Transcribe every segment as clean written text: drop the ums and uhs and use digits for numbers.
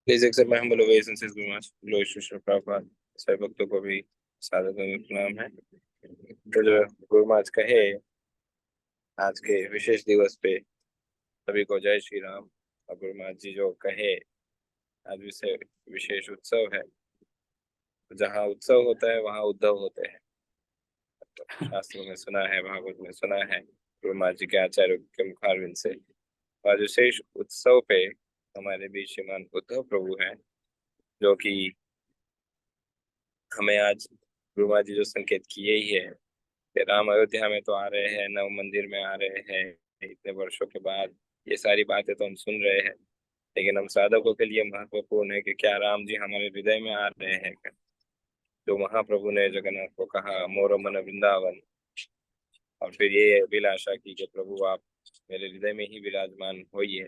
Please accept my humble ओबेइसेंस Guru master glory Shri Shri Prabhupada. सभी भक्तों को भी सादर में प्रणाम है। तो जो गुरु महाराज कहे, आज के विशेष दिवस पे सभी को जय श्री राम। और गुरु महाराज जी जो कहे, आज विषय विशेष उत्सव है। जहाँ उत्सव होता है वहाँ उद्धव होते हैं। तो शास्त्रों में सुना है, भागवत में सुना है, गुरु महाराज जी के आचार्य के मुखारविंद से। आज विशेष उत्सव पे हमारे बीच श्रीमान उद्धव प्रभु हैं, जो कि हमें आज गुरु महाराज जी जो संकेत किए ही है कि राम अयोध्या में तो आ रहे हैं, नव मंदिर में आ रहे हैं, इतने वर्षों के बाद ये सारी बातें तो हम सुन रहे हैं। लेकिन हम साधकों के लिए महत्वपूर्ण है कि क्या राम जी हमारे हृदय में आ रहे हैं क्या? जो महाप्रभु ने जगन्नाथ को कहा, मोरो मन वृंदावन, और फिर ये अभिलाषा की कि प्रभु आप मेरे हृदय में ही विराजमान होइए।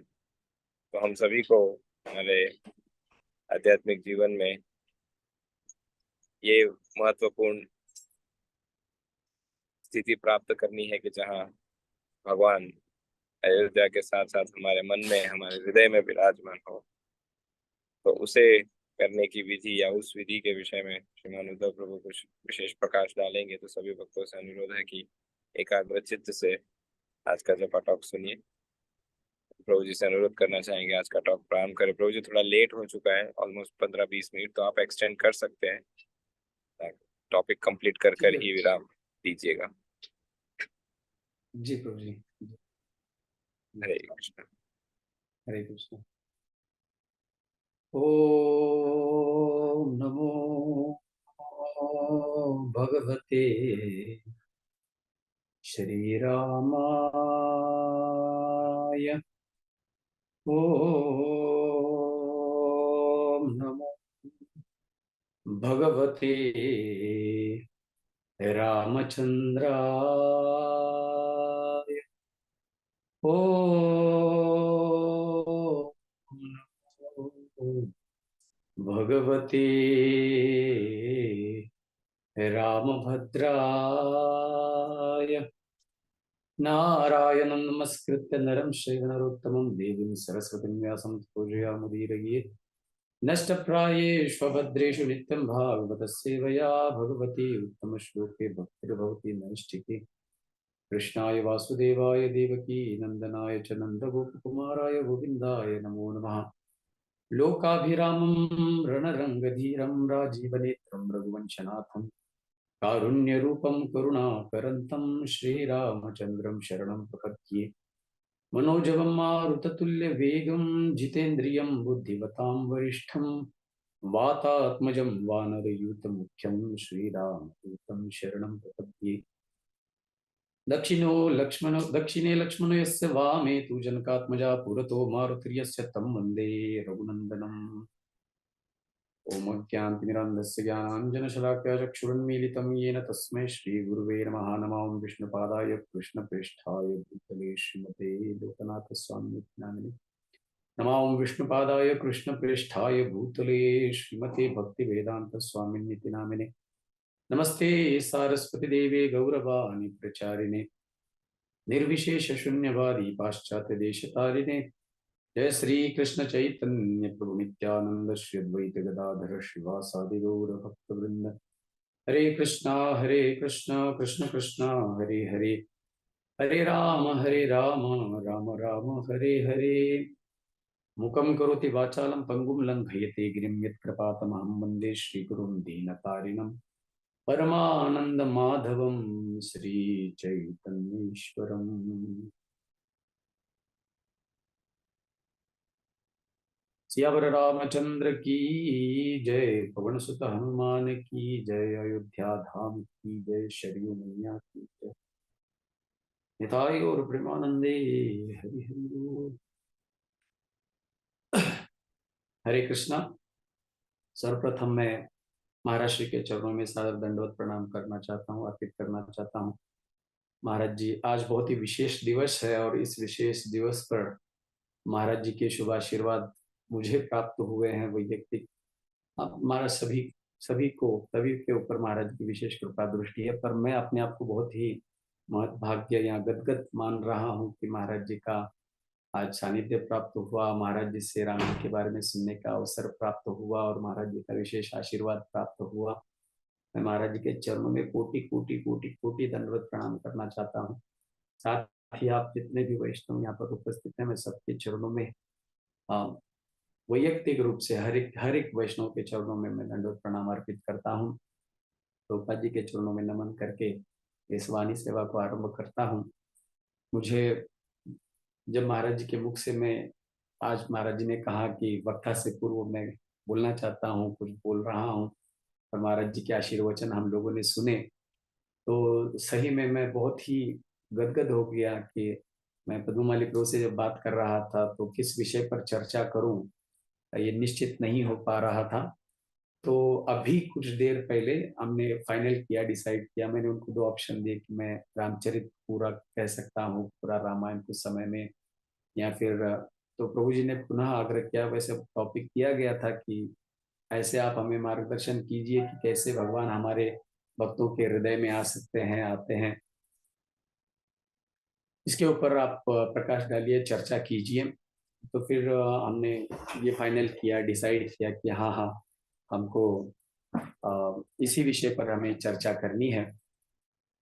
तो हम सभी को हमारे आध्यात्मिक जीवन में ये महत्वपूर्ण स्थिति प्राप्त करनी है कि जहाँ भगवान अयोध्या के साथ साथ हमारे मन में, हमारे हृदय में विराजमान हो। तो उसे करने की विधि या उस विधि के विषय में श्रीमान उद्धव प्रभु कुछ विशेष प्रकाश डालेंगे। तो सभी भक्तों से अनुरोध है कि एकाग्र चित्त से आज का जपा टॉक सुनिए। प्रभु जी से अनुरोध करना चाहेंगे आज का टॉक प्रारंभ करें। प्रभु जी थोड़ा लेट हो चुका है, ऑलमोस्ट 15-20 मिनट, तो आप एक्सटेंड कर सकते हैं। टॉपिक कंप्लीट कर ठीक कर है ही विराम दीजिएगा। जी प्रभु जी। हरे कृष्ण। हरे कृष्ण। ओम नमो भगवते श्री रामाय। ओम नमो भगवते रामचंद्राय। ओम नमो भगवते रामभद्राय। नारायणं नमस्कृत्य नरं चैव नरोत्तमं देवीं सरस्वतीं व्यासं पूजयामुदीरयेत्। नष्टप्रायेष्वभद्रेषु नित्यं भागवतस्य सेवया भगवती उत्तमश्लोके भक्तिर्भवति नैष्ठिके। कृष्णाय वासुदेवाय देवकी नंदनाय च नन्दगोपकुमाराय गोविन्दाय नमो नमः। लोकाभिरामं रणरङ्गधीरं राजीवनेत्रं रघुवंशनाथं कारुण्यरूपं करुणाकरन्तं श्रीरामचन्द्रं शरणं प्रपद्ये। मनोजवं मारुततुल्यवेगं जितेन्द्रियं बुद्धिमतां वरिष्ठं वातात्मजं वानरयूथमुख्यं श्रीरामदूतं शरणं प्रपद्ये। दक्षिणे लक्ष्मणो यस्य वामे तु जनकात्मजा पुरतो मारुतिर्यस्य तं वन्दे रघुनन्दनम्। ओम ज्ञानतिमिरान्धस्य ज्ञानाञ्जनशलाकया चक्षुरुन्मीलितं येन तस्मै श्रीगुरुवे नमः। नमो विष्णुपादाय कृष्णप्रेष्ठाय भूतले श्रीमते लोकनाथस्वामिनिति नामिने। नमो विष्णुपादाय कृष्णप्रेष्ठाय भूतले श्रीमते भक्तिवेदान्तस्वामिनिति नामिने। नमस्ते सारस्वतीदेवे गौरवाणि प्रचारिणे निर्विशेष शून्यवादी पाश्चात्य देशतारिणे। जय श्री कृष्ण चैतन्य प्रभु नित्यानंद श्री अद्वैत गदाधर श्रीवासादि गौर भक्त वृंद। हरे कृष्णा कृष्ण कृष्णा हरे हरे। हरे राम राम राम हरे हरे। मुखं करोति वाचालं पंगुं लंघयते गिरिं यत्कृपातमहं वन्दे श्रीगुरुं दीनतारिणं परमानंद माधवं श्री चैतन्येश्वरम्। सियावर रामचंद्र की जय। पवन सुत हनुमान की जय। अयोध्या धाम की जय। शरीर मैया की जय। निताई और प्रेमानंदे हरि हरि बोल। हरे कृष्णा। सर्वप्रथम मैं महाराज श्री के चरणों में सादर दंडवत प्रणाम करना चाहता हूँ, अर्पित करना चाहता हूँ। महाराज जी, आज बहुत ही विशेष दिवस है और इस विशेष दिवस पर महाराज जी के शुभ आशीर्वाद मुझे प्राप्त हुए हैं। वैयक्तिक महाराज सभी के ऊपर महाराज की विशेष कृपा दृष्टि है, पर मैं अपने आप को बहुत ही भाग्य या गदगद मान रहा हूँ कि महाराज जी का आज सानिध्य प्राप्त हुआ, महाराज जी से राम जी के बारे में सुनने का अवसर प्राप्त हुआ और महाराज जी का विशेष आशीर्वाद प्राप्त हुआ। मैं महाराज जी के चरणों में कोटि कोटि कोटि कोटि दंडवत प्रणाम करना चाहता हूँ। साथ ही आप जितने भी वैष्णव यहाँ पर उपस्थित हैं, मैं सबके चरणों में वैयक्तिक रूप से हर एक वैष्णव के चरणों में मैं दंडवत प्रणाम अर्पित करता हूँ। प्रभुपाद जी के चरणों में नमन करके इस वाणी सेवा को आरंभ करता हूँ। मुझे जब महाराज जी के मुख से मैं आज महाराज जी ने कहा कि वक्ता से पूर्व मैं बोलना चाहता हूँ, कुछ बोल रहा हूँ, और महाराज जी के आशीर्वचन हम लोगों ने सुने, तो सही में मैं बहुत ही गदगद हो गया कि मैं पद्ममाली प्रभु से जब बात कर रहा था तो किस विषय पर चर्चा करूं, ये निश्चित नहीं हो पा रहा था। तो अभी कुछ देर पहले हमने फाइनल किया, डिसाइड किया, मैंने उनको दो ऑप्शन दिए कि मैं रामचरित पूरा कह सकता हूँ, पूरा रामायण कुछ समय में, या फिर तो प्रभु जी ने पुनः आग्रह किया, वैसे टॉपिक दिया गया था कि ऐसे आप हमें मार्गदर्शन कीजिए कि कैसे भगवान हमारे भक्तों के हृदय में आ सकते हैं, आते हैं, इसके ऊपर आप प्रकाश डालिए, चर्चा कीजिए। तो फिर हमने ये फाइनल किया, डिसाइड किया कि हाँ हाँ, हमको इसी विषय पर हमें चर्चा करनी है।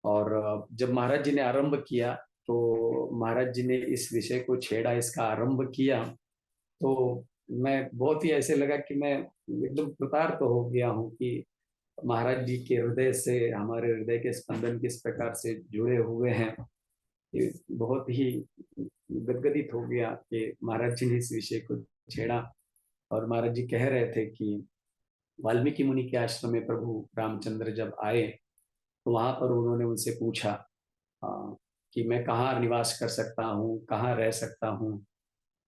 और जब महाराज जी ने आरंभ किया तो महाराज जी ने इस विषय को छेड़ा, इसका आरंभ किया, तो मैं बहुत ही ऐसे लगा कि मैं एकदम कृतार्थ तो हो गया हूँ कि महाराज जी के हृदय से हमारे हृदय के स्पंदन किस प्रकार से जुड़े हुए हैं। ये बहुत ही गदगदित हो गया कि महाराज जी ने इस विषय को छेड़ा। और महाराज जी कह रहे थे कि वाल्मीकि मुनि के आश्रम में प्रभु रामचंद्र जब आए तो वहां पर उन्होंने उनसे पूछा कि मैं कहाँ निवास कर सकता हूँ, कहाँ रह सकता हूँ।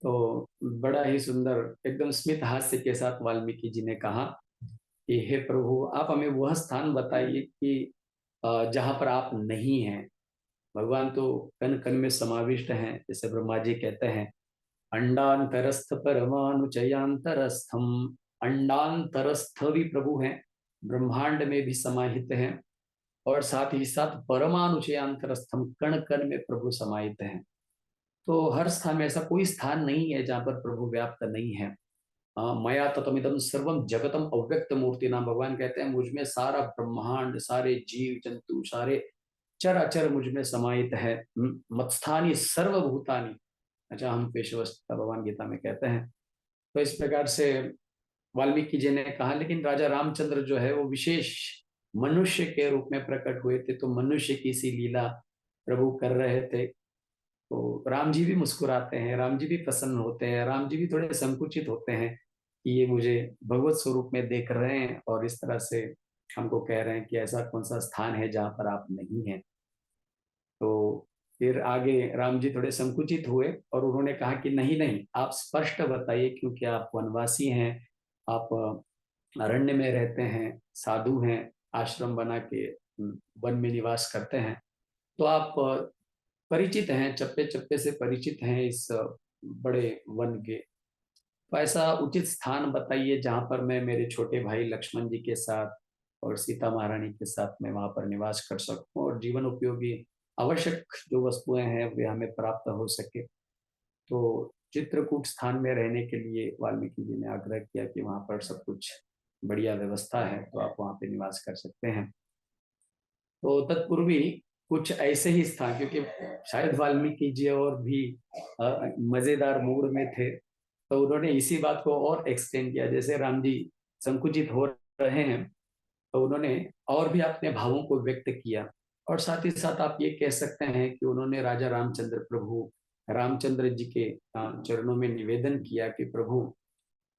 तो बड़ा ही सुंदर एकदम स्मित हास्य के साथ वाल्मीकि जी ने कहा कि हे प्रभु, आप हमें वह स्थान बताइए कि जहाँ पर आप नहीं हैं। भगवान तो कण कण में समाविष्ट हैं, जैसे ब्रह्मा जी कहते हैं अंडांतरस्थ परमाणु चयांतरस्थम। अंडांतरस्थ भी प्रभु हैं, ब्रह्मांड में भी समाहित हैं, और साथ ही साथ परमाणु चयांतरस्थम, कण कण में प्रभु समाहित हैं। तो हर स्थान में ऐसा कोई स्थान नहीं है जहाँ पर प्रभु व्याप्त नहीं है। मया ततमिदम सर्वम जगतम अव्यक्त मूर्ति नाम, भगवान कहते हैं मुझ में सारा ब्रह्मांड, सारे जीव जंतु, सारे चराचर मुझ में समाहित है। मत्स्थानी सर्वभूतानि, अच्छा हम पेशवस्ता, भगवान गीता में कहते हैं। तो इस प्रकार से वाल्मीकि जी ने कहा, लेकिन राजा रामचंद्र जो है वो विशेष मनुष्य के रूप में प्रकट हुए थे, तो मनुष्य की सी लीला प्रभु कर रहे थे। तो राम जी भी मुस्कुराते हैं, राम जी भी प्रसन्न होते हैं, राम जी भी थोड़े संकुचित होते हैं कि ये मुझे भगवत स्वरूप में देख रहे हैं और इस तरह से हमको कह रहे हैं कि ऐसा कौन सा स्थान है जहाँ पर आप नहीं हैं। तो फिर आगे राम जी थोड़े संकुचित हुए और उन्होंने कहा कि नहीं नहीं, आप स्पष्ट बताइए, क्योंकि आप वनवासी हैं, आप अरण्य में रहते हैं, साधु हैं, आश्रम बना के वन में निवास करते हैं, तो आप परिचित हैं, चप्पे चप्पे से परिचित हैं इस बड़े वन के। तो ऐसा उचित स्थान बताइए जहां पर मैं मेरे छोटे भाई लक्ष्मण जी के साथ और सीता महारानी के साथ मैं वहां पर निवास कर सकूं और जीवन उपयोगी आवश्यक जो वस्तुएं हैं वे हमें प्राप्त हो सके। तो चित्रकूट स्थान में रहने के लिए वाल्मीकि जी ने आग्रह किया कि वहां पर सब कुछ बढ़िया व्यवस्था है, तो आप वहां पे निवास कर सकते हैं। तो तत्पूर्वी कुछ ऐसे ही स्थान, क्योंकि शायद वाल्मीकि जी और भी मजेदार मूड में थे, तो उन्होंने इसी बात को और एक्सटेंड किया। जैसे राम जी संकुचित हो रहे हैं तो उन्होंने और भी अपने भावों को व्यक्त किया, और साथ ही साथ आप ये कह सकते हैं कि उन्होंने राजा रामचंद्र प्रभु रामचंद्र जी के चरणों में निवेदन किया कि प्रभु,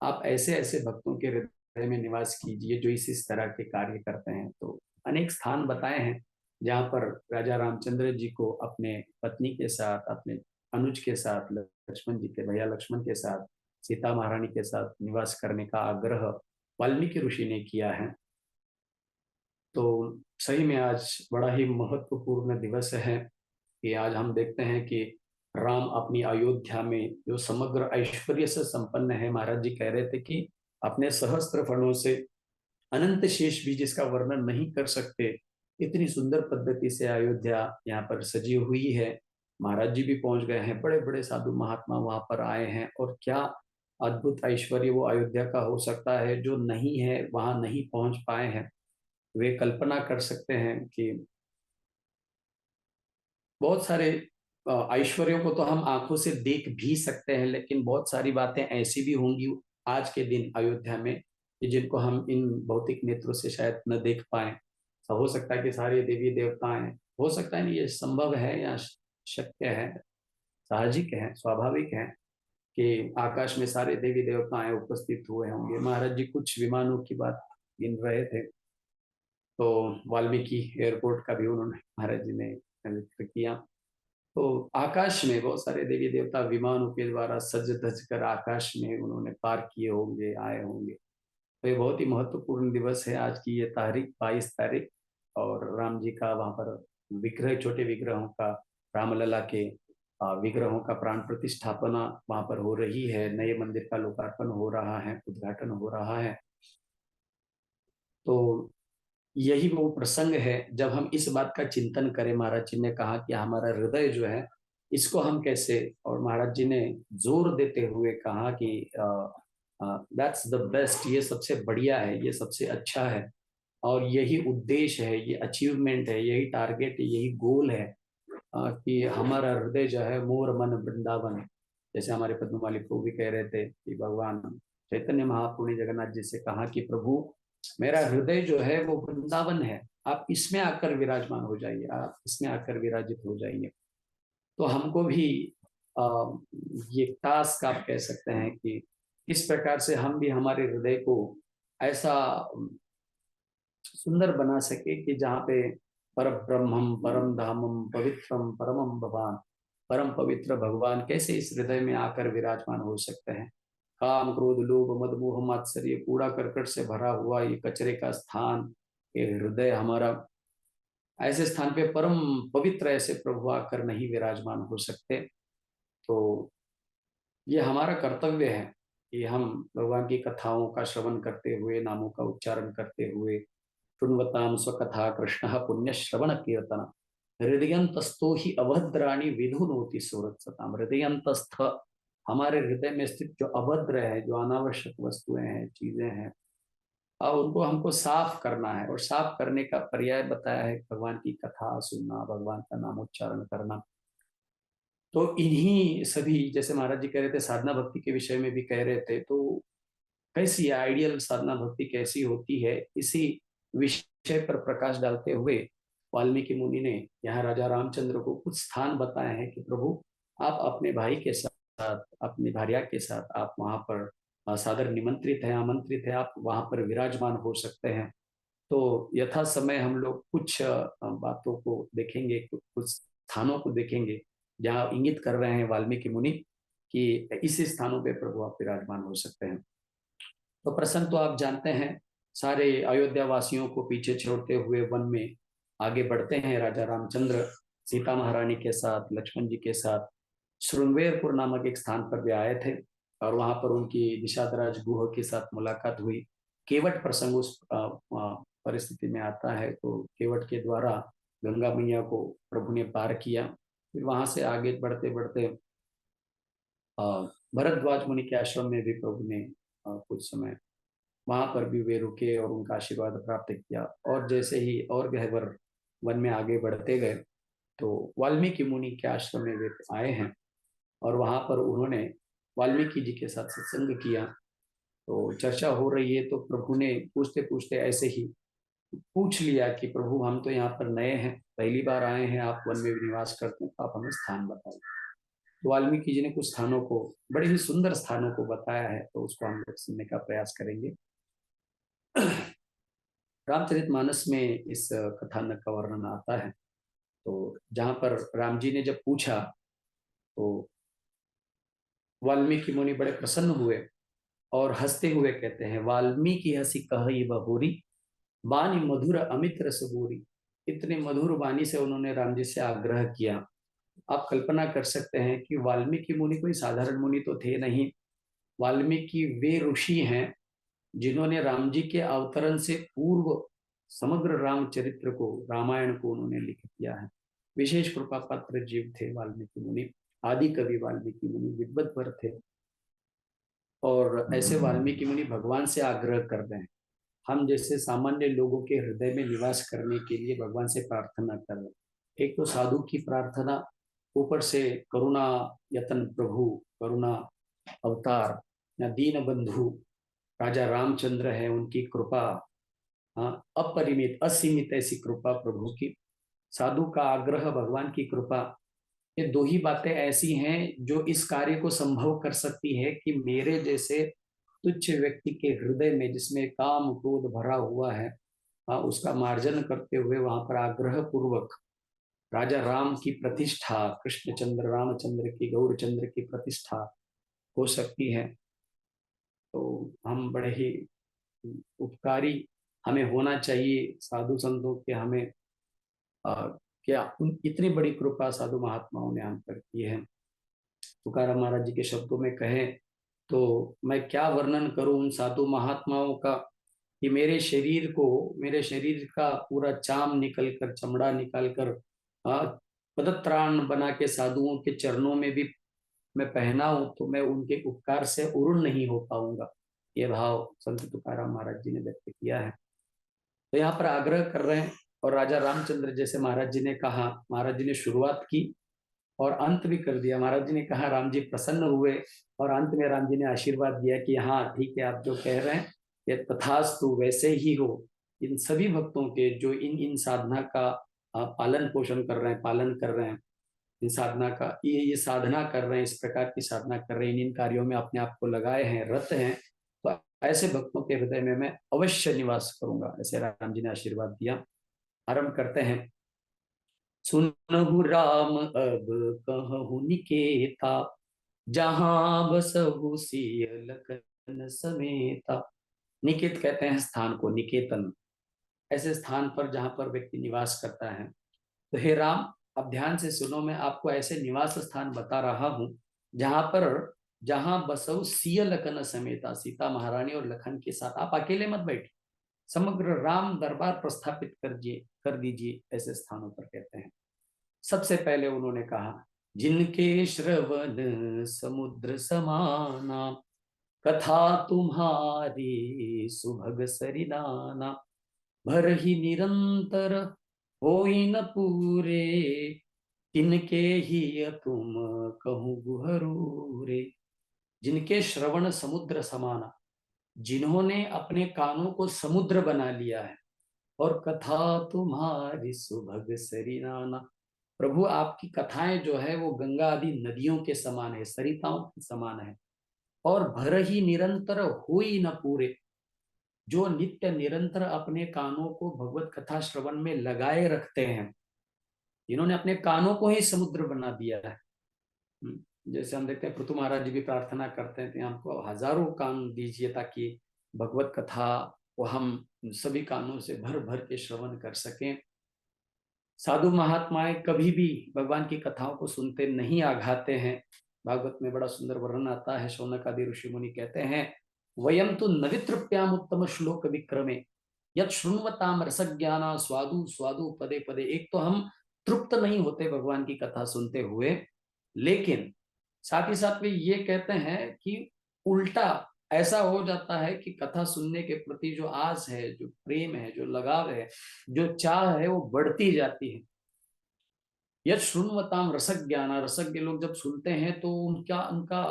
आप ऐसे ऐसे भक्तों के हृदय में निवास कीजिए जो इस तरह के कार्य करते हैं। तो अनेक स्थान बताए हैं जहाँ पर राजा रामचंद्र जी को अपने पत्नी के साथ, अपने अनुज के साथ, लक्ष्मण जी के भैया लक्ष्मण के साथ, सीता महारानी के साथ निवास करने का आग्रह वाल्मीकि ऋषि ने किया है। तो सही में आज बड़ा ही महत्वपूर्ण दिवस है कि आज हम देखते हैं कि राम अपनी अयोध्या में जो समग्र ऐश्वर्य से संपन्न है, महाराज जी कह रहे थे कि अपने सहस्त्र फलों से अनंत शेष भी जिसका वर्णन नहीं कर सकते, इतनी सुंदर पद्धति से अयोध्या यहाँ पर सजी हुई है। महाराज जी भी पहुंच गए हैं, बड़े बड़े साधु महात्मा वहां पर आए हैं। और क्या अद्भुत ऐश्वर्य वो अयोध्या का हो सकता है, जो नहीं है वहां नहीं पहुंच पाए हैं। वे कल्पना कर सकते हैं कि बहुत सारे ऐश्वर्यों को तो हम आंखों से देख भी सकते हैं, लेकिन बहुत सारी बातें ऐसी भी होंगी आज के दिन अयोध्या में कि जिनको हम इन भौतिक नेत्रों से शायद न देख पाए। तो हो सकता है कि सारे देवी देवताएं, हो सकता है ये संभव है या शक्य है, साहजिक है, स्वाभाविक है कि आकाश में सारे देवी देवताएं उपस्थित हुए होंगे। महाराज जी कुछ विमानों की बात गिन रहे थे, तो वाल्मीकि एयरपोर्ट का भी उन्होंने महाराज जी ने जिक्र किया। तो आकाश में बहुत सारे देवी देवता विमानों के द्वारा सज धज कर आकाश में उन्होंने पार किए होंगे, आए होंगे। तो ये बहुत ही महत्वपूर्ण दिवस है आज की ये तारीख, 22 तारीख। और राम जी का वहां पर विग्रह, छोटे विग्रहों का, रामलला के विग्रहों का प्राण प्रतिष्ठापना वहां पर हो रही है, नए मंदिर का लोकार्पण हो रहा है, उद्घाटन हो रहा है। तो यही वो प्रसंग है जब हम इस बात का चिंतन करें। महाराज जी ने कहा कि हमारा हृदय जो है इसको हम कैसे, और महाराज जी ने जोर देते हुए कहा कि दैट्स द बेस्ट, ये सबसे बढ़िया है, ये सबसे अच्छा है, और यही उद्देश्य है, ये अचीवमेंट है, यही टारगेट है, यही गोल है कि हमारा हृदय जो है मोर मन वृंदावन। जैसे हमारे पद्ममाली प्रभु भी कह रहे थे कि भगवान चैतन्य महाप्रभु ने जगन्नाथ जी से कहा कि प्रभु मेरा हृदय जो है वो वृंदावन है, आप इसमें आकर विराजमान हो जाइए, आप इसमें आकर विराजित हो जाइए। तो हमको भी आ, ये टास्क आप कह सकते हैं कि इस प्रकार से हम भी हमारे हृदय को ऐसा सुंदर बना सके कि जहाँ पे पर ब्रह्मम परम धामम पवित्रम परमम भगवान, परम पवित्र भगवान कैसे इस हृदय में आकर विराजमान हो सकते हैं। काम क्रोध लोभ मद मोह मात्सर्य कूड़ा करकट से भरा हुआ ये कचरे का स्थान, ये हृदय हमारा, ऐसे स्थान पे परम पवित्र ऐसे प्रभु आकर नहीं विराजमान हो सकते। तो ये हमारा कर्तव्य है कि हम भगवान की कथाओं का श्रवण करते हुए, नामों का उच्चारण करते हुए, शृण्वताम स्वकथा कृष्ण पुण्य श्रवण कीर्तन हृदयंतस्थो ही अभद्राणी विधुनोति सुरत्सताम। हृदयंतस्थ, हमारे हृदय में स्थित जो अभद्र है, जो अनावश्यक वस्तुएं हैं, चीजें हैं, और उनको हमको साफ करना है। और साफ करने का पर्याय बताया है भगवान की कथा सुनना, भगवान का नाम उच्चारण करना। तो इन्हीं सभी, जैसे महाराज जी कह रहे थे साधना भक्ति के विषय में भी कह रहे थे, तो कैसी है आइडियल साधना भक्ति, कैसी होती है, इसी विषय पर प्रकाश डालते हुए वाल्मीकि मुनि ने यहाँ राजा रामचंद्र को कुछ स्थान बताए हैं कि प्रभु आप अपने भाई के साथ, अपनी भार्या के साथ आप वहां पर सादर निमंत्रित है, आमंत्रित है, आप वहां पर विराजमान हो सकते हैं। तो यथा समय हम लोग कुछ बातों को देखेंगे, कुछ स्थानों को देखेंगे जहाँ इंगित कर रहे हैं वाल्मीकि मुनि कि इस स्थानों पे प्रभु आप विराजमान हो सकते हैं। तो प्रसंग तो आप जानते हैं, सारे अयोध्या वासियों को पीछे छोड़ते हुए वन में आगे बढ़ते हैं राजा रामचंद्र, सीता महारानी के साथ, लक्ष्मण जी के साथ श्रृंगवेरपुर नामक एक स्थान पर भी आए थे। और वहां पर उनकी निषादराज गुह के साथ मुलाकात हुई। केवट प्रसंग उस परिस्थिति में आता है। तो केवट के द्वारा गंगा मैया को प्रभु ने पार किया। फिर वहां से आगे बढ़ते बढ़ते भरद्वाज मुनि के आश्रम में भी प्रभु ने कुछ समय वहां पर भी वे रुके और उनका आशीर्वाद प्राप्त किया। और जैसे ही और गहवर वन में आगे बढ़ते गए तो वाल्मीकि मुनि के आश्रम में वे आए हैं। और वहां पर उन्होंने वाल्मीकि जी के साथ सत्संग किया। तो चर्चा हो रही है, तो प्रभु ने पूछते पूछते ऐसे ही पूछ लिया कि प्रभु हम तो यहाँ पर नए हैं, पहली बार आए हैं, आप वन में निवास करते हैं, तो आप हमें स्थान बताइए। तो वाल्मीकि जी ने कुछ स्थानों को, बड़े ही सुंदर स्थानों को बताया है, तो उसको हम लोग सुनने का प्रयास करेंगे। रामचरितमानस में इस कथानक का वर्णन आता है। तो जहां पर राम जी ने जब पूछा तो वाल्मीकि मुनि बड़े प्रसन्न हुए और हंसते हुए कहते हैं, वाल्मीकि हंसी कहि बहोरी, वाणी मधुर अमित रस बोरी। इतने मधुर वाणी से उन्होंने राम जी से आग्रह किया। आप कल्पना कर सकते हैं कि वाल्मीकि मुनि कोई साधारण मुनि तो थे नहीं। वाल्मीकि वे ऋषि हैं जिन्होंने राम जी के अवतरण से पूर्व समग्र रामचरित्र को, रामायण को उन्होंने लिख दिया है। विशेष कृपा पात्र जीव थे वाल्मीकि मुनि। आदि कवि वाल्मीकि मुनि विद्वत थे, और ऐसे वाल्मीकि मुनि भगवान से आग्रह कर रहे हैं, हम जैसे सामान्य लोगों के हृदय में निवास करने के लिए भगवान से प्रार्थना कर रहे हैं। एक तो साधु की प्रार्थना, ऊपर से करुणा यतन प्रभु, करुणा अवतार या दीन बंधु राजा रामचंद्र है, उनकी कृपा, हाँ, अपरिमित असीमित ऐसी कृपा प्रभु की, साधु का आग्रह, भगवान की कृपा, ये दो ही बातें ऐसी हैं जो इस कार्य को संभव कर सकती है कि मेरे जैसे तुच्छ व्यक्ति के हृदय में, जिसमें काम क्रोध भरा हुआ है, उसका मार्जन करते हुए वहां पर आग्रह पूर्वक राजा राम की प्रतिष्ठा, कृष्णचंद्र रामचंद्र की, गौरचंद्र की प्रतिष्ठा हो सकती है। तो हम बड़े ही उपकारी हमें होना चाहिए साधु संतों के, हमें क्या इतनी बड़ी कृपा साधु महात्माओं ने हम पर की है। तुकाराम महाराज जी के शब्दों में कहें तो मैं क्या वर्णन करूं उन साधु महात्माओं का, कि मेरे शरीर का पूरा चाम निकल कर, चमड़ा निकाल कर पदत्राण बना के साधुओं के चरणों में भी मैं पहना हूं, तो मैं उनके उपकार से उरुण नहीं हो पाऊंगा। ये भाव संत तुकाराम महाराज जी ने व्यक्त किया है। तो यहाँ पर आग्रह कर रहे हैं, और राजा रामचंद्र जैसे महाराज जी ने कहा, महाराज जी ने शुरुआत की और अंत भी कर दिया। महाराज जी ने कहा, राम जी प्रसन्न हुए, और अंत में राम जी ने आशीर्वाद दिया कि हाँ ठीक है, आप जो कह रहे हैं ये तथास्तु वैसे ही हो। इन सभी भक्तों के जो इन इन साधना का पालन पोषण कर रहे हैं, पालन कर रहे हैं, इन साधना का ये साधना कर रहे हैं, इस प्रकार की साधना कर रहे हैं, इन कार्यों में अपने आप को लगाए हैं, रत हैं, तो ऐसे भक्तों के हृदय में मैं अवश्य निवास करूंगा, ऐसे राम जी ने आशीर्वाद दिया। आरंभ करते हैं। सुनहु राम अब कहूँ निकेता, जहां बसहु सिय लखन समेता। निकेत कहते हैं स्थान को, निकेतन, ऐसे स्थान पर जहां पर व्यक्ति निवास करता है। तो हे राम, अब ध्यान से सुनो, मैं आपको ऐसे निवास स्थान बता रहा हूं जहां बसहु सिय लखन समेता, सीता महारानी और लखन के साथ। आप अकेले मत बैठिए, समग्र राम दरबार प्रस्थापित कर दीजिए, ऐसे स्थानों पर कहते हैं। सबसे पहले उन्होंने कहा, जिनके श्रवण समुद्र समाना, कथा तुम्हारी सुभग सरिदाना, भर ही निरंतर होई न पूरे, तिनके ही तुम कहूँ गुहरूरे। जिनके श्रवण समुद्र समाना, जिन्होंने अपने कानों को समुद्र बना लिया है, और कथा तुम्हारी सुभग सरिदाना, प्रभु आपकी कथाएं जो है वो गंगा आदि नदियों के समान है, सरिताओं के समान है। और भर ही निरंतर हुई न पूरे, जो नित्य निरंतर अपने कानों को भगवत कथा श्रवण में लगाए रखते हैं, इन्होंने अपने कानों को ही समुद्र बना दिया है। जैसे हम देखते हैं पृथु महाराज जी भी प्रार्थना करते हैं कि हमको हजारों कान दीजिए, ताकि भगवत कथा को हम सभी कानों से भर भर के श्रवण कर सकें। साधु महात्माएं कभी भी भगवान की कथाओं को सुनते नहीं, आघाते हैं। भागवत में बड़ा सुंदर वर्णन आता है, शौनक आदि ऋषि मुनि कहते हैं, वयम तो नवितृप्याम उत्तम श्लोक विक्रमे, यत शृण्वताम रसज्ञाना स्वादु स्वादु पदे पदे। एक तो हम तृप्त नहीं होते भगवान की कथा सुनते हुए, लेकिन साथ ही साथ में ये कहते हैं कि उल्टा ऐसा हो जाता है कि कथा सुनने के प्रति जो आस है, जो प्रेम है, जो लगाव है, जो चाह है, वो बढ़ती जाती है। यह शृण्वताम रसज्ञान, रसज्ञ लोग जब सुनते हैं तो उनका उनका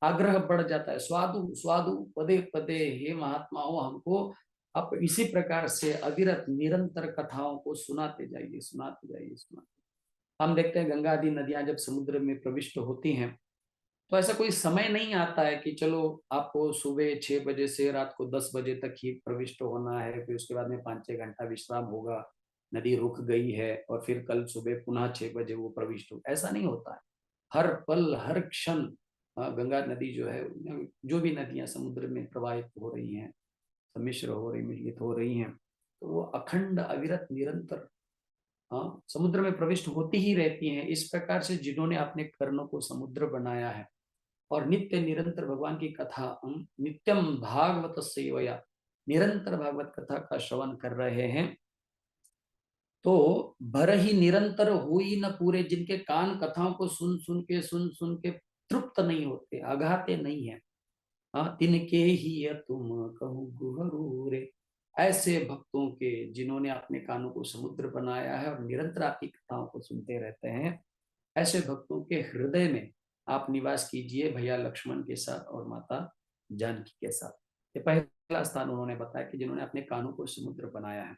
आग्रह बढ़ जाता है, स्वादु स्वादु पदे पदे, हे महात्माओं हमको आप इसी प्रकार से अविरत निरंतर कथाओं को सुनाते जाइए, सुनाते जाइए, सुनाते। हम देखते हैं गंगा आदि नदियां जब समुद्र में प्रविष्ट होती हैं, तो ऐसा कोई समय नहीं आता है कि चलो आपको सुबह 6 बजे से रात को 10 बजे तक ही प्रविष्ट होना है, फिर उसके बाद में 5-6 घंटा विश्राम होगा, नदी रुक गई है और फिर कल सुबह पुनः 6 बजे वो प्रविष्ट हो, ऐसा नहीं होता है। हर पल हर क्षण गंगा नदी जो है, जो भी नदियां समुद्र में प्रवाहित हो रही हैं, सम्मिश्र हो रही, मिलित हो रही हैं, तो वो अखंड अविरत निरंतर समुद्र में प्रविष्ट होती ही रहती हैं। इस प्रकार से जिन्होंने अपने कर्णों को समुद्र बनाया है और नित्य निरंतर भगवान की कथा, नित्यम भागवत सेवया, निरंतर भागवत कथा का श्रवण कर रहे हैं, तो भर ही निरंतर हुई न पूरे, जिनके कान कथाओं को सुन सुन के तृप्त नहीं होते, अघाते नहीं है, हाँ, तिनके ही यह तुम कहूँ गुहरू रे। ऐसे भक्तों के जिन्होंने अपने कानों को समुद्र बनाया है और निरंतर आपकी कथाओं को सुनते रहते हैं, ऐसे भक्तों के हृदय में आप निवास कीजिए, भैया लक्ष्मण के साथ और माता जानकी के साथ। ये पहला स्थान उन्होंने बताया कि जिन्होंने अपने कानों को समुद्र बनाया है।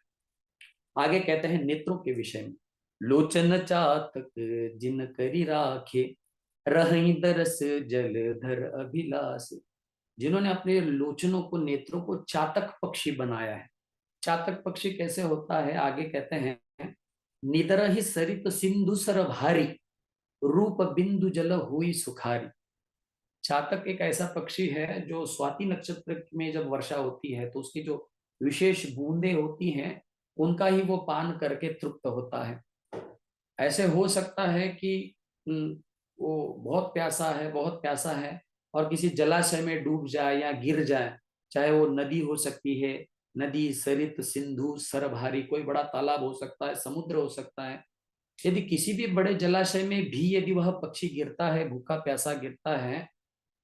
आगे कहते हैं नेत्रों के विषय में, लोचन चातक जिन करी राखे, रही दरस जलधर अभिलाष। जिन्होंने अपने लोचनों को, नेत्रों को चातक पक्षी बनाया है। चातक पक्षी कैसे होता है, आगे कहते हैं, निदर ही सरित सिंधु सर भारी, रूप बिंदु जल हुई सुखारी। चातक एक ऐसा पक्षी है जो स्वाति नक्षत्र में जब वर्षा होती है तो उसकी जो विशेष बूंदें होती हैं उनका ही वो पान करके तृप्त होता है। ऐसे हो सकता है कि वो बहुत प्यासा है, बहुत प्यासा है, और किसी जलाशय में डूब जाए या गिर जाए, चाहे वो नदी हो सकती है, नदी, सरित, सिंधु, सरभारी, कोई बड़ा तालाब हो सकता है, समुद्र हो सकता है। यदि किसी भी बड़े जलाशय में भी यदि वह पक्षी गिरता है, भूखा प्यासा गिरता है,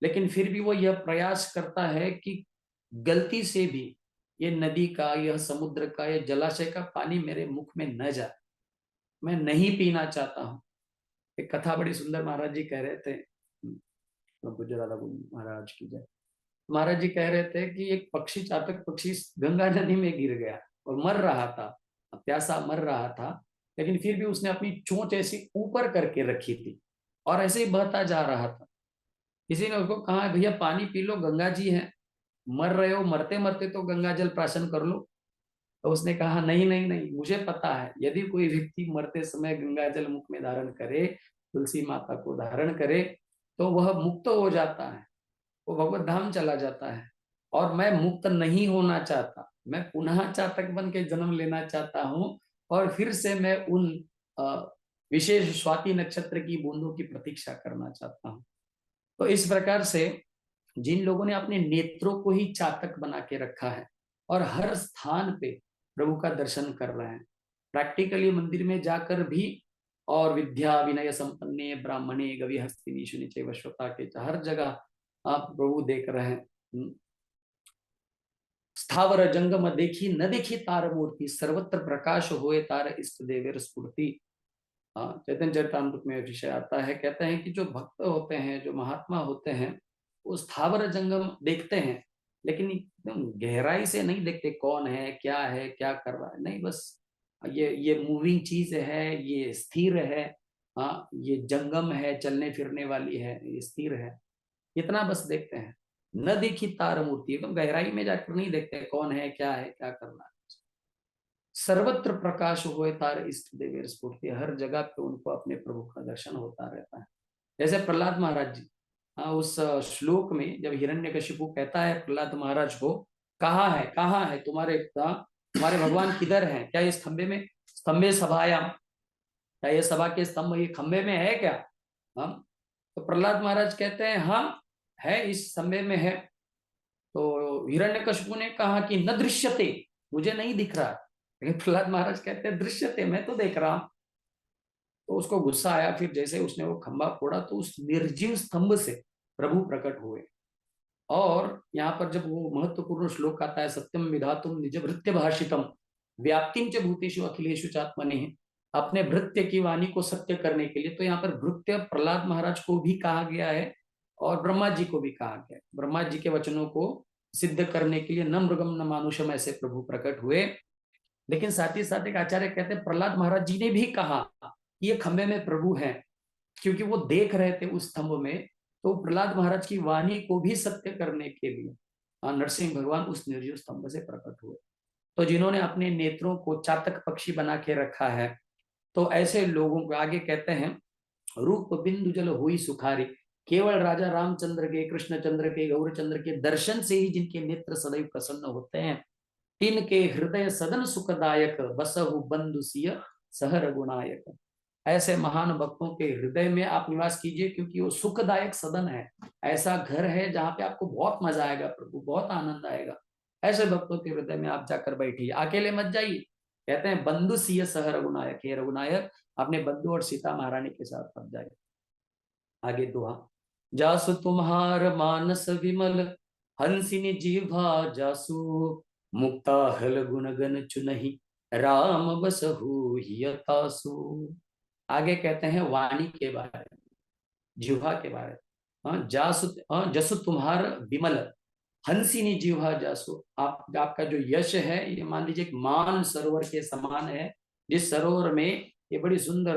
लेकिन फिर भी वो यह प्रयास करता है कि गलती से भी ये नदी का, यह समुद्र का, यह जलाशय का पानी मेरे मुख में न जाए, मैं नहीं पीना चाहता हूँ। एक कथा बड़ी सुंदर महाराज जी कह रहे थे, पूज्य राधा गोविंद महाराज की जय। महाराज जी कह रहे थे कि एक पक्षी, चातक पक्षी गंगा नदी में गिर गया और मर रहा था, प्यासा मर रहा था, लेकिन फिर भी उसने अपनी चोंच ऐसी ऊपर करके रखी थी और ऐसे ही बहता जा रहा था। किसी ने उसको कहा, भैया पानी पी लो, गंगा जी है, मर रहे हो, मरते मरते तो गंगा जल प्राशन कर लो। तो उसने कहा, नहीं नहीं नहीं, मुझे पता है, यदि कोई व्यक्ति मरते समय गंगा जल मुख में धारण करे, तुलसी माता को धारण करे, तो वह मुक्त हो जाता है, वो भगवत धाम चला जाता है। और मैं मुक्त नहीं होना चाहता, मैं पुनः चातक बन के जन्म लेना चाहता हूँ, और फिर से मैं उन विशेष स्वाति नक्षत्र की बूंदों की प्रतीक्षा करना चाहता हूँ। तो इस प्रकार से जिन लोगों ने अपने नेत्रों को ही चातक बना के रखा है और हर स्थान पे प्रभु का दर्शन कर रहे हैं, प्रैक्टिकली मंदिर में जाकर भी, और विद्या विनय संपन्ने ब्राह्मणे गवि हस्तिनी शुनि वश्वता के, हर जगह आप प्रभु देख रहे हैं। स्थावर जंगम देखी न देखी तार मूर्ति, सर्वत्र प्रकाश होए तार इष्ट देवेर स्फूर्ति। चैतन्य चरितामृत में विषय आता है, कहते हैं कि जो भक्त होते हैं, जो महात्मा होते हैं, वो स्थावर जंगम देखते हैं, लेकिन एकदम गहराई से नहीं देखते कौन है, क्या कर रहा है, नहीं, बस ये मूविंग चीज है, ये स्थिर है, हाँ, ये जंगम है, चलने फिरने वाली है, ये स्थिर है, इतना बस देखते हैं। न देखी तार मूर्ति, एकदम गहराई में जाकर नहीं देखते कौन है, क्या कर रहा है। सर्वत्र प्रकाश हुए तार इष्ट देवेर स्फूर्ति, हर जगह पे उनको अपने प्रभु का दर्शन होता रहता है। जैसे प्रहलाद महाराज जी, उस श्लोक में जब हिरण्यकशिपु कहता है प्रहलाद महाराज को, कहाँ है तुम्हारे भगवान किधर हैं, क्या ये स्तंभे में, स्तंभे सभायाम, क्या ये सभा के स्तंभ ये खंभे में है क्या? हम तो प्रहलाद महाराज कहते हैं, हाँ है, इस स्तंभे में है। तो हिरण्यकशिपु ने कहा कि न दृश्यते, मुझे नहीं दिख रहा, लेकिन प्रहलाद महाराज कहते हैं दृश्यते, मैं तो देख रहा हूं। तो उसको गुस्सा आया, फिर जैसे उसने वो खंभा फोड़ा तो उस निर्जीव स्तंभ से प्रभु प्रकट हुए। और यहाँ पर जब वो महत्वपूर्ण श्लोक आता है, सत्यम विधातुम निज भृत्य भाषितम व्याप्तिम च भूतेषु अखिलेषु चात्मनि, अपने भृत्य की वाणी को सत्य करने के लिए, तो यहाँ पर भृत्य प्रहलाद महाराज को भी कहा गया है और ब्रह्मा जी को भी कहा गया है। ब्रह्मा जी के वचनों को सिद्ध करने के लिए न मृगम न मानुषम ऐसे प्रभु प्रकट हुए। लेकिन साथ ही साथ एक आचार्य कहते हैं प्रहलाद महाराज जी ने भी कहा कि ये खंबे में प्रभु हैं, क्योंकि वो देख रहे थे उस स्तंभ में। तो प्रहलाद महाराज की वाणी को भी सत्य करने के लिए नरसिंह भगवान उस निर्जीव स्तंभ से प्रकट हुए। तो जिन्होंने अपने नेत्रों को चातक पक्षी बना के रखा है, तो ऐसे लोगों को आगे कहते हैं, रूप बिंदु जल हुई सुखारी, केवल राजा रामचंद्र के, कृष्णचंद्र के, गौरचंद्र के दर्शन से ही जिनके नेत्र सदैव प्रसन्न होते हैं, तिनके हृदय सदन सुखदायक, बसहु बंधु सिय सह रघुनायक। ऐसे महान भक्तों के हृदय में आप निवास कीजिए, क्योंकि वो सुखदायक सदन है, ऐसा घर है जहाँ पे आपको बहुत मजा आएगा, प्रभु बहुत आनंद आएगा। ऐसे भक्तों के हृदय में आप जाकर बैठिए, अकेले मत जाइए, कहते हैं बंधु सिय सह रघुनायक, हे रघुनायक अपने बंधु और सीता महारानी के साथ अब जाए। आगे दोहा, जासु तुम्हार मानस विमल, हंसिनी जीवा जासु, मुक्ता हल गुण गण चुनहि, राम बसहु हियतासु। आगे कहते हैं वाणी के बारे में, जिह्वा के बारे में। जासु जसु तुम्हार विमल, हंसिनी जिह्वा जासु। आपका जो यश है ये मान लीजिए एक मान सरोवर के समान है, जिस सरोवर में ये बड़ी सुंदर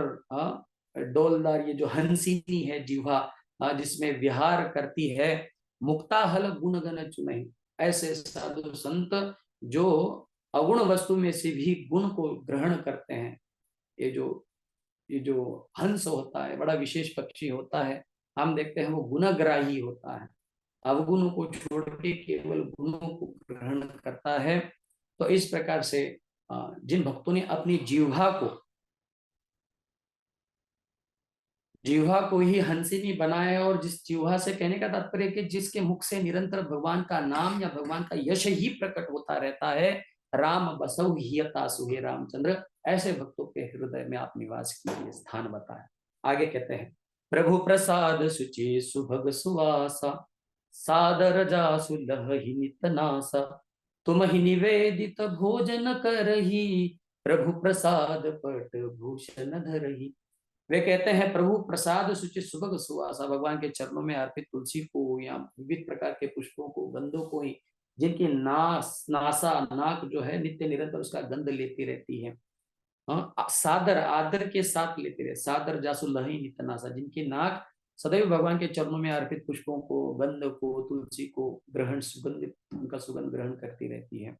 डोलदार ये जो हंसिनी है जिह्वा, जिसमें विहार करती है। मुक्ता हल गुण गण चुनहि, ऐसे साधु संत जो अगुण वस्तु में से भी गुण को ग्रहण करते हैं। ये जो हंस होता है बड़ा विशेष पक्षी होता है, हम देखते हैं वो गुणग्राही होता है, अवगुणों को छोड़ के केवल गुणों को ग्रहण करता है। तो इस प्रकार से जिन भक्तों ने अपनी जिह्वा को ही हंसिनी बनाया, और जिस जिह्वा से कहने का तात्पर्य कि जिसके मुख से निरंतर भगवान का नाम या भगवान का यश ही प्रकट होता रहता है, राम बसौ हियतासु, हे रामचंद्र ऐसे भक्तों के हृदय में आप निवास कीजिए, स्थान बताया। आगे कहते हैं, प्रभु प्रसाद सुचि सुभग सुवासा, सादर जासु लहहि नित नासा, तुम ही निवेदित भोजन करही, प्रभु प्रसाद पट भूषण धरही। वे कहते हैं प्रभु प्रसाद सुचि सुभग सुवासा, भगवान के चरणों में अर्पित तुलसी को या विविध प्रकार के पुष्पों को, गंधों को ही, जिनकी नासा नाक जो है नित्य निरंतर उसका गंध लेती रहती है। सादर आदर के साथ लेते रहे, सादर जासु लही नित नासा, जिनकी नाक सदैव भगवान के चरणों में अर्पित पुष्पों को, गंध को, तुलसी को ग्रहण, सुगंध उनका सुगंध ग्रहण करती रहती है।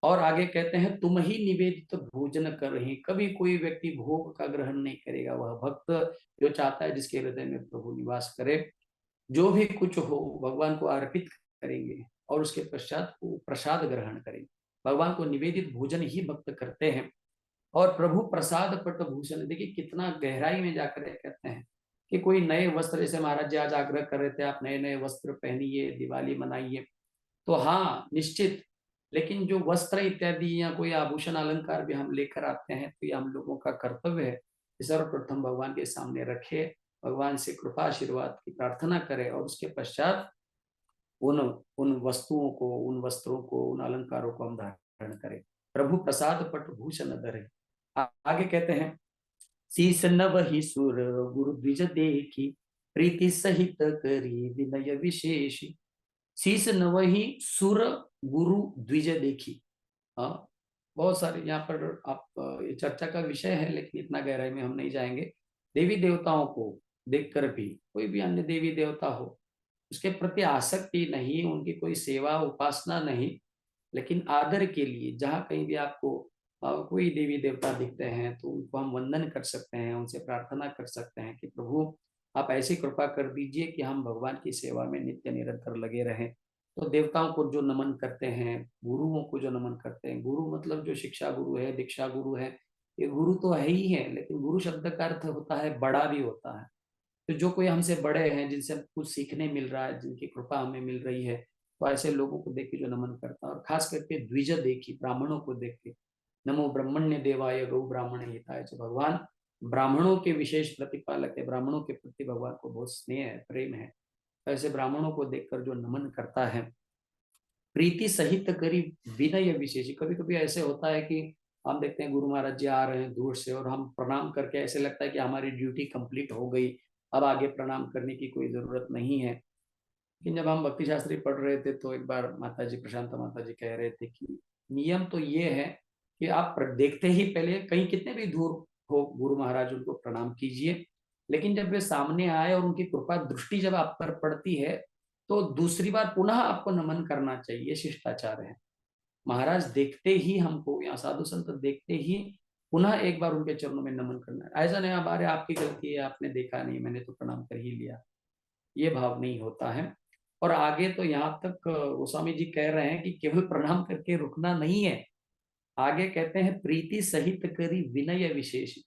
और आगे कहते हैं तुम ही निवेदित भोजन कर रही, कभी कोई व्यक्ति भोग का ग्रहण नहीं करेगा, वह भक्त जो चाहता है जिसके हृदय में प्रभु निवास करे, जो भी कुछ हो भगवान को अर्पित करेंगे और उसके पश्चात वो प्रसाद ग्रहण करेंगे। भगवान को निवेदित भोजन ही भक्त करते हैं। और प्रभु प्रसाद पट भूषण, देखिए कितना गहराई में जाकर कहते हैं कि कोई नए वस्त्र, जैसे महाराज जी आज आग्रह कर रहे थे आप नए नए वस्त्र पहनिए, दिवाली मनाइए, तो हाँ निश्चित, लेकिन जो वस्त्र इत्यादि या कोई आभूषण अलंकार भी हम लेकर आते हैं तो ये हम लोगों का कर्तव्य है कि सर्वप्रथम भगवान के सामने रखे, भगवान से कृपा आशीर्वाद की प्रार्थना करें और उसके पश्चात उन उन वस्तुओं को, उन वस्त्रों को, उन अलंकारों को हम धारण करें। प्रभु प्रसाद पट भूषण धरे। आगे कहते हैं, शीस नव ही सुर गुरु द्विज देखी, प्रीति सहित करी विनय विशेष। शीस नव ही सुर गुरु द्विज देखी। बहुत सारे यहाँ पर आप ये चर्चा का विषय है, लेकिन इतना गहराई में हम नहीं जाएंगे। देवी देवताओं को देखकर भी, कोई भी अन्य देवी देवता हो, उसके प्रति आसक्ति नहीं, उनकी कोई सेवा उपासना नहीं, लेकिन आदर के लिए जहाँ कहीं भी आपको कोई देवी देवता दिखते हैं तो उनको हम वंदन कर सकते हैं, उनसे प्रार्थना कर सकते हैं कि प्रभु आप ऐसी कृपा कर दीजिए कि हम भगवान की सेवा में नित्य निरंतर लगे रहें। तो देवताओं को जो नमन करते हैं, गुरुओं को जो नमन करते हैं, गुरु मतलब जो शिक्षा गुरु है, दीक्षा गुरु है, ये गुरु तो है ही है, लेकिन गुरु शब्द का अर्थ होता है बड़ा भी होता है। तो जो कोई हमसे बड़े हैं, जिनसे कुछ सीखने मिल रहा है, जिनकी कृपा हमें मिल रही है, तो ऐसे लोगों को देख के जो नमन करता है। और खास करके द्विज देखी, ब्राह्मणों को देख के, नमो ब्रह्मण्य देवाय गौ ब्राह्मण हिताय, जो भगवान ब्राह्मणों के विशेष प्रतिपालक है, ब्राह्मणों के प्रति भगवान को बहुत स्नेह है, प्रेम है। ऐसे ब्राह्मणों को देखकर जो नमन करता है, प्रीति सहित करी विनय विशेष। कभी कभी ऐसे होता है कि हम देखते हैं गुरु महाराज जी आ रहे हैं दूर से और हम प्रणाम करके ऐसे लगता है कि हमारी ड्यूटी कंप्लीट हो गई, अब आगे प्रणाम करने की कोई जरूरत नहीं है। लेकिन जब हम भक्ति शास्त्री पढ़ रहे थे तो एक बार माता जी, प्रशांत माता जी कह रहे थे कि नियम तो ये है कि आप देखते ही पहले कहीं कितने भी दूर हो गुरु महाराज, उनको प्रणाम कीजिए, लेकिन जब वे सामने आए और उनकी कृपा दृष्टि जब आप पर पड़ती है तो दूसरी बार पुनः आपको नमन करना चाहिए, शिष्टाचार है। महाराज देखते ही हमको, या साधु संत देखते ही पुनः एक बार उनके चरणों में नमन करना है। ऐसा नहीं हमारे आपकी गलती है, आपने देखा नहीं, मैंने तो प्रणाम कर ही लिया, ये भाव नहीं होता है। और आगे तो यहाँ तक गोस्वामी जी कह रहे हैं कि केवल प्रणाम करके रुकना नहीं है, आगे कहते हैं प्रीति सहित करी विनय विशेष,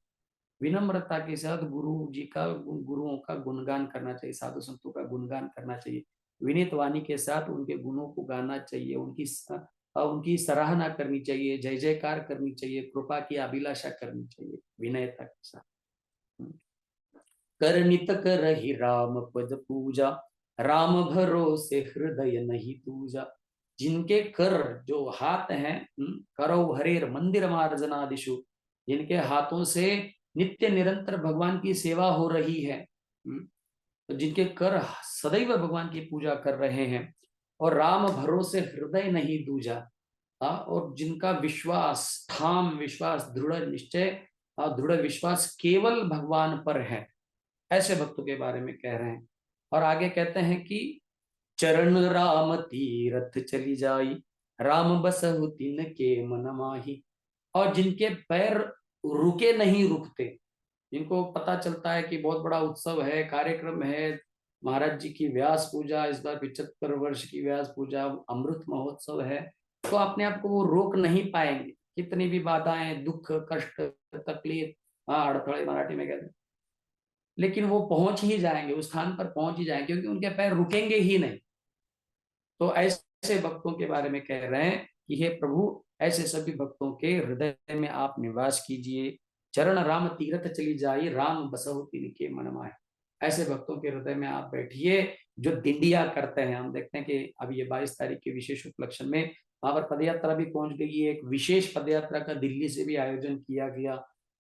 विनम्रता के साथ गुरु जी का, गुरुओं का गुणगान करना चाहिए, साधु संतों का गुणगान करना चाहिए, विनीत वाणी के साथ उनके गुणों को गाना चाहिए, उनकी उनकी सराहना करनी चाहिए, जय जयकार करनी चाहिए, कृपा की अभिलाषा करनी चाहिए विनयता के साथ। कर नित करहि राम पद पूजा, राम भरोसे हृदय नहीं दूजा। जिनके कर जो हाथ हैं, करो हरेर मंदिर मार्जनादिशु, जिनके हाथों से नित्य निरंतर भगवान की सेवा हो रही है, तो जिनके कर सदैव भगवान की पूजा कर रहे हैं, और राम भरोसे हृदय नहीं दूजा, और जिनका विश्वास ठाम विश्वास दृढ़ निश्चय और दृढ़ विश्वास केवल भगवान पर है, ऐसे भक्तों के बारे में कह रहे हैं। और आगे कहते हैं कि चरण राम तीरथ चली जाई, राम बसहु तिन के मन माही। और जिनके पैर रुके नहीं रुकते, जिनको पता चलता है कि बहुत बड़ा उत्सव है, कार्यक्रम है, महाराज जी की व्यास पूजा, इस बार 75 वर्ष की व्यास पूजा, अमृत महोत्सव है, तो अपने आप को वो रोक नहीं पाएंगे। कितनी भी बाधाएं, दुख, कष्ट, तकलीफ, अड़थड़े मराठी में कहते हैं, लेकिन वो पहुंच ही जाएंगे, उस स्थान पर पहुंच ही जाएंगे, क्योंकि उनके पैर रुकेंगे ही नहीं। तो ऐसे भक्तों के बारे में कह रहे हैं कि हे प्रभु, ऐसे सभी भक्तों के हृदय में आप निवास कीजिए। चरण राम तीरथ चली जाई, राम बसहु तिन के मन माहे। ऐसे भक्तों के हृदय में आप बैठिए जो दिंडिया करते हैं। हम देखते हैं कि अभी ये 22 तारीख के विशेष उपलक्ष्य में वहां पर पदयात्रा भी पहुंच गई है। एक विशेष पदयात्रा का दिल्ली से भी आयोजन किया गया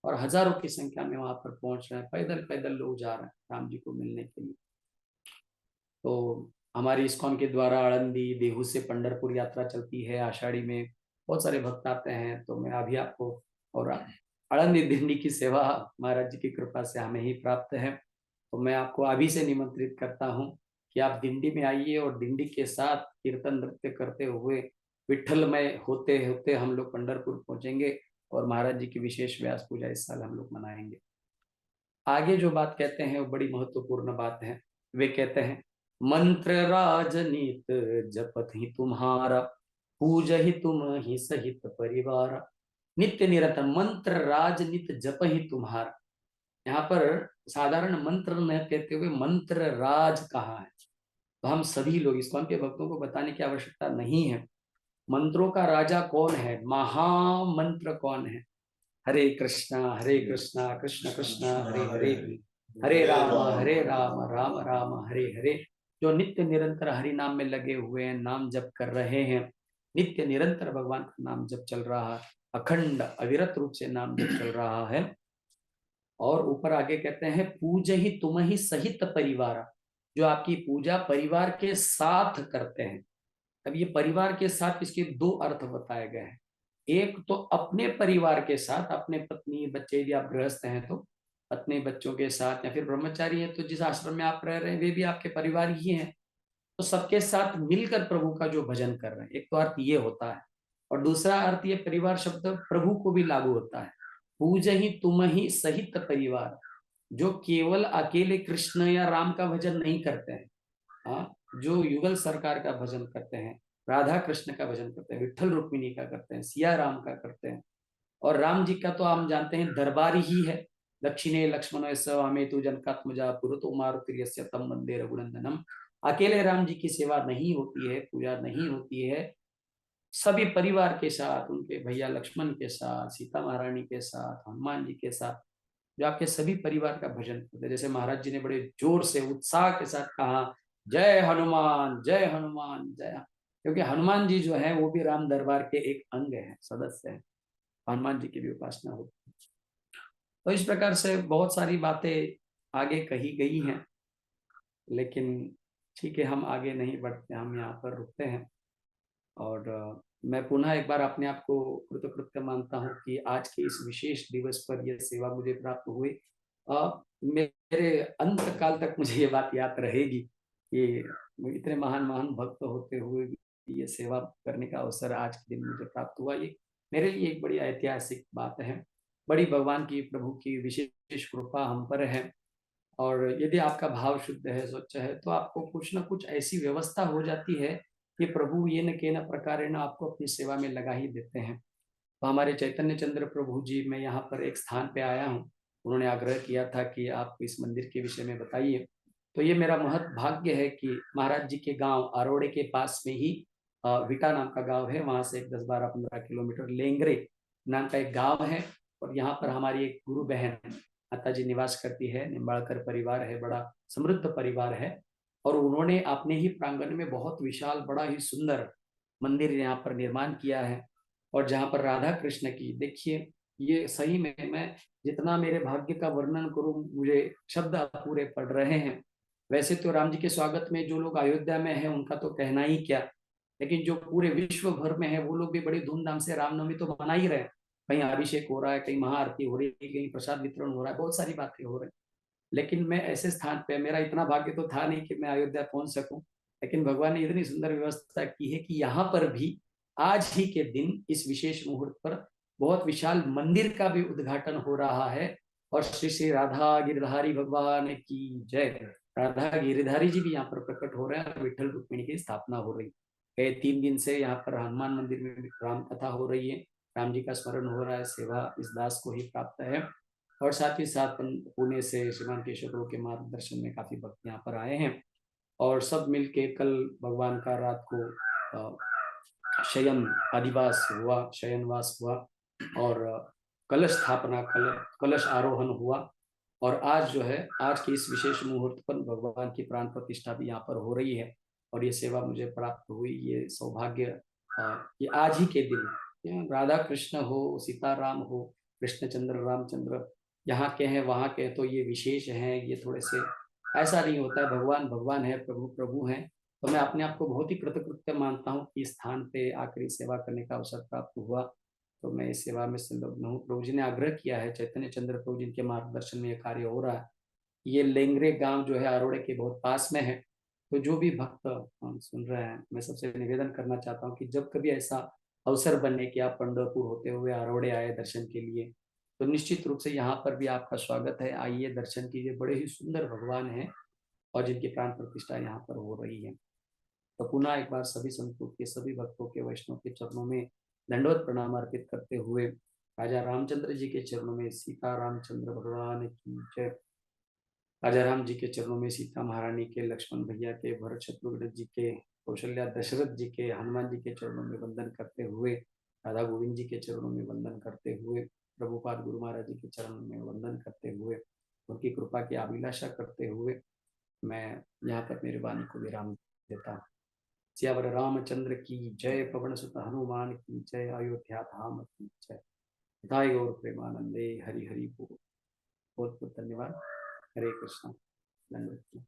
और हजारों की संख्या में वहां पर पहुंच रहे हैं, पैदल पैदल लोग जा रहे हैं राम जी को मिलने के लिए। तो हमारी इस्कॉन के द्वारा आळंदी देहू से पंढरपुर यात्रा चलती है आषाढ़ी में, बहुत सारे भक्त आते हैं। तो मैं अभी आपको, और आळंदी दिंडी की सेवा महाराज जी की कृपा से हमें ही प्राप्त है, तो मैं आपको अभी से निमंत्रित करता हूँ कि आप दिंडी में आइए और दिंडी के साथ कीर्तन नृत्य करते हुए विठ्ठलमय होते होते हम लोग पंढरपुर पहुंचेंगे और महाराज जी की विशेष व्यास पूजा इस साल हम लोग मनाएंगे। आगे जो बात कहते हैं वो बड़ी महत्वपूर्ण बात है। वे कहते हैं, मंत्र राजनीत जपत ही तुम्हारा, पूज ही तुम ही सहित परिवार। नित्य निरंतर मंत्र राजनीत जप ही तुम्हारा। यहाँ पर साधारण मंत्र न कहते हुए मंत्र राज कहा है। तो हम सभी लोग इस्कॉन के भक्तों को बताने की आवश्यकता नहीं है मंत्रों का राजा कौन है, महामंत्र कौन है। हरे कृष्णा कृष्ण कृष्ण हरे हरे, हरे राम राम हरे हरे। जो नित्य निरंतर हरि नाम में लगे हुए हैं, नाम जप कर रहे हैं, नित्य निरंतर भगवान का नाम जप चल रहा है, अखंड अविरत रूप से नाम जप चल रहा है। और ऊपर आगे कहते हैं, पूज ही तुम ही सहित परिवार। जो आपकी पूजा परिवार के साथ करते हैं। अब ये परिवार के साथ, इसके दो अर्थ बताए गए हैं। एक तो अपने परिवार के साथ, अपने पत्नी बच्चे, यदि आप गृहस्थ हैं तो पत्नी बच्चों के साथ, या फिर ब्रह्मचारी है तो जिस आश्रम में आप रह रहे हैं वे भी आपके परिवार ही हैं, तो सबके साथ मिलकर प्रभु का जो भजन कर रहे हैं, एक तो अर्थ ये होता है। और दूसरा अर्थ ये परिवार शब्द प्रभु को भी लागू होता है। पूज ही तुम ही सहित परिवार। जो केवल अकेले कृष्ण या राम का भजन नहीं करते हैं, हाँ, जो युगल सरकार का भजन करते हैं, राधा कृष्ण का भजन करते हैं, विठ्ठल रुक्मिणी का करते हैं, सिया राम का करते हैं, और राम जी का तो हम जानते हैं दरबारी ही है। दक्षिणे लक्ष्मण स्वामी तु जनकात्मजा पुरतो मारुतिर्यस्य तम वंदे रघुनंदनम। अकेले राम जी की सेवा नहीं होती है, पूजा नहीं होती है, सभी परिवार के साथ, उनके भैया लक्ष्मण के साथ, सीता महारानी के साथ, हनुमान जी के साथ, जो आपके सभी परिवार का भजन करते हैं। जैसे महाराज जी ने बड़े जोर से उत्साह के साथ कहा, जय हनुमान जय हनुमान जय, क्योंकि हनुमान जी जो है वो भी राम दरबार के एक अंग है, सदस्य है, हनुमान जी की भी उपासना होती है। तो इस प्रकार से बहुत सारी बातें आगे कही गई हैं, लेकिन ठीक है, हम आगे नहीं बढ़ते, हम यहाँ पर रुकते हैं। और मैं पुनः एक बार अपने आप को कृतकृत्य मानता हूँ कि आज के इस विशेष दिवस पर यह सेवा मुझे प्राप्त हुई। मेरे अंत काल तक मुझे ये बात याद रहेगी कि इतने महान महान भक्त होते हुए भी ये सेवा करने का अवसर आज के दिन मुझे प्राप्त हुआ। ये मेरे लिए एक बड़ी ऐतिहासिक बात है, बड़ी भगवान की प्रभु की विशेष कृपा हम पर है। और यदि आपका भाव शुद्ध है, स्वच्छ है, तो आपको कुछ ना कुछ ऐसी व्यवस्था हो जाती है कि प्रभु ये न के न प्रकार आपको अपनी सेवा में लगा ही देते हैं। तो हमारे चैतन्य चंद्र प्रभु जी, मैं यहाँ पर एक स्थान पे आया हूँ, उन्होंने आग्रह किया था कि आप इस मंदिर के विषय में बताइए। तो ये मेरा महत भाग्य है कि महाराज जी के गांव आरोड़े के पास में ही विटा नाम का गांव है, वहां से एक 10-12-15 किलोमीटर लेंगरे नाम का एक गांव है। और यहाँ पर हमारी एक गुरु बहन माता जी निवास करती है। निम्बाड़कर परिवार है, बड़ा समृद्ध परिवार है। और उन्होंने अपने ही प्रांगण में बहुत विशाल, बड़ा ही सुंदर मंदिर यहाँ पर निर्माण किया है। और जहाँ पर राधा कृष्ण की, देखिए ये सही में, मैं जितना मेरे भाग्य का वर्णन करूं मुझे शब्द अपूरे पड़ रहे हैं। वैसे तो राम जी के स्वागत में जो लोग अयोध्या में है उनका तो कहना ही क्या, लेकिन जो पूरे विश्व भर में है वो लोग भी बड़ी धूमधाम से रामनवमी तो मना ही रहे हैं। कहीं अभिषेक हो रहा है, कहीं महाआरती हो रही है, कहीं प्रसाद वितरण हो रहा है, बहुत सारी बातें हो रही है। लेकिन मैं ऐसे स्थान पे, मेरा इतना भाग्य तो था नहीं कि मैं अयोध्या पहुंच सकूं, लेकिन भगवान ने इतनी सुंदर व्यवस्था की है कि यहाँ पर भी आज ही के दिन इस विशेष मुहूर्त पर बहुत विशाल मंदिर का भी उद्घाटन हो रहा है। और श्री श्री राधा गिरधारी भगवान की जय। राधा गिरधारी जी भी यहाँ पर प्रकट हो रहे हैं और विठल रुक्मिणी की स्थापना हो रही है। 3 दिन से यहाँ पर हनुमान मंदिर में भी राम कथा हो रही है, राम जी का स्मरण हो रहा है, सेवा इस दास को ही प्राप्त है। और साथ ही साथ पुणे से श्रीमान केशव प्रभु के मार्गदर्शन में काफी भक्त यहाँ पर आए हैं। और सब मिलके कल भगवान का रात को शयन अधिवास हुआ, शयनवास हुआ। और कलश स्थापना, कलश आरोहण हुआ। और आज जो है, आज के इस विशेष मुहूर्त पर भगवान की प्राण प्रतिष्ठा भी यहाँ पर हो रही है। और ये सेवा मुझे प्राप्त हुई, ये सौभाग्य ये आज ही के दिन, राधा कृष्ण हो, सीताराम हो, कृष्णचंद्र रामचंद्र यहाँ के हैं वहाँ के, तो ये विशेष हैं, ये थोड़े से ऐसा नहीं होता है। भगवान भगवान है, प्रभु प्रभु हैं। तो मैं अपने आप को बहुत ही कृतकृत्य मानता हूँ कि इस स्थान पे आखिरी सेवा करने का अवसर प्राप्त हुआ। तो मैं इस सेवा में संलग्न हूँ। प्रभु जी ने आग्रह किया है, चैतन्य चंद्र प्रभु जी के मार्गदर्शन में ये कार्य हो रहा है। ये लेंगरे गांव जो है आरोड़े के बहुत पास में है। तो जो भी भक्त सुन रहे हैं, मैं सबसे निवेदन करना चाहता हूँ कि जब कभी ऐसा अवसर बने कि आप पंढरपुर होते हुए आरोड़े आए दर्शन के लिए, तो निश्चित रूप से यहाँ पर भी आपका स्वागत है। आइए, दर्शन कीजिए, बड़े ही सुंदर भगवान हैं और जिनकी प्राण प्रतिष्ठा यहाँ पर हो रही है। तो पुनः एक बार सभी संतों के, सभी भक्तों के, वैष्णव के चरणों में दंडवत प्रणाम अर्पित करते हुए राजा रामचंद्र जी के चरणों में सीता रामचंद्र भगवान की जय। राजा राम जी के चरणों में सीता महारानी के, लक्ष्मण भैया के, भरत शत्रुघ्न जी के, कौशल्या दशरथ जी के, हनुमान जी के चरणों में वंदन करते हुए, राधा गोविंद जी के चरणों में वंदन करते हुए, प्रभुपाद गुरु महाराज जी के चरणों में वंदन करते हुए, उनकी कृपा की अभिलाषा करते हुए मैं यहाँ पर मेरी वाणी को विराम देता हूँ। सियावर रामचंद्र की जय, पवन सुत हनुमान की जय, अयोध्या धाम की जय। हिताय गौर प्रेमानंदे, हरि हरि बोल। बहुत बहुत धन्यवाद। हरे कृष्ण। धन्यवाद।